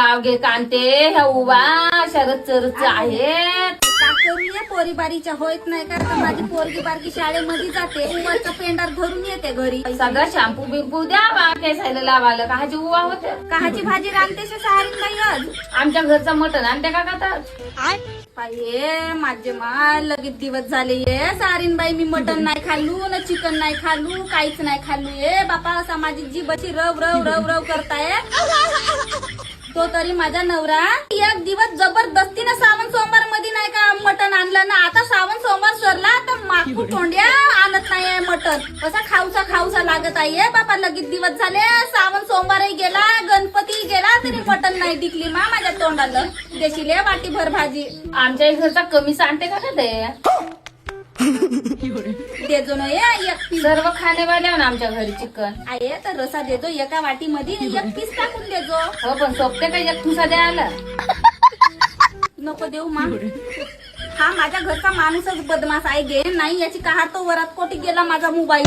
कावगे कांते ह्या उभा शरद चरच आहेत. का करूया पोरी बारीच्या होत नाही का तर माझी पोरगी बारकी शाळेमध्ये जाते उवाचा पेंडार भरून येते घरी. सगळं शॅम्पू बिंपू द्या बा केसायला लावायला काहाची उवा होते. काहाची भाजी रांधतेस सारीन बाई आज. आमच्या घरचं मटण आणते का आता. ये माझे माय लगेच दिवस झाले ये सारीन बाई मी मटन नाही खाल्लू ना चिकन नाही खाल्लू काहीच नाही खाल्लू ये बापा असा माझी जीभची रव रव रव रव करताय. तो तरी माझा नवरा एक दिवस जबरदस्तीनं श्रावण सोमवार मध्ये नाही का मटण आणलं ना. आता श्रावण सोमवार सरला तर माकू तोंड्या आणत नाहीये मटण. असा खाऊसा लागत आहे बापा. लगेच दिवस झाले श्रावण सोमवारही गेला गणपती गेला तरी मटण नाही टिकली माझ्या तोंडाला. देशील वाटी भर भाजी. आमच्या घरचा कमी सांगते का ते देजो ना एक पीस. सर्व खाणेवाल्या ना आमच्या घरी चिकन आहे तर रसा देजो एका वाटीमध्ये एक पीस टाकून देजो. हो पण सोपते का एक तुसा द्यायला. नको देऊ मा. हा माझ्या घरचा माणूसच बदमाश आहे गे. नाही याची कहा तो वरात कोटी गेला माझा मोबाईल.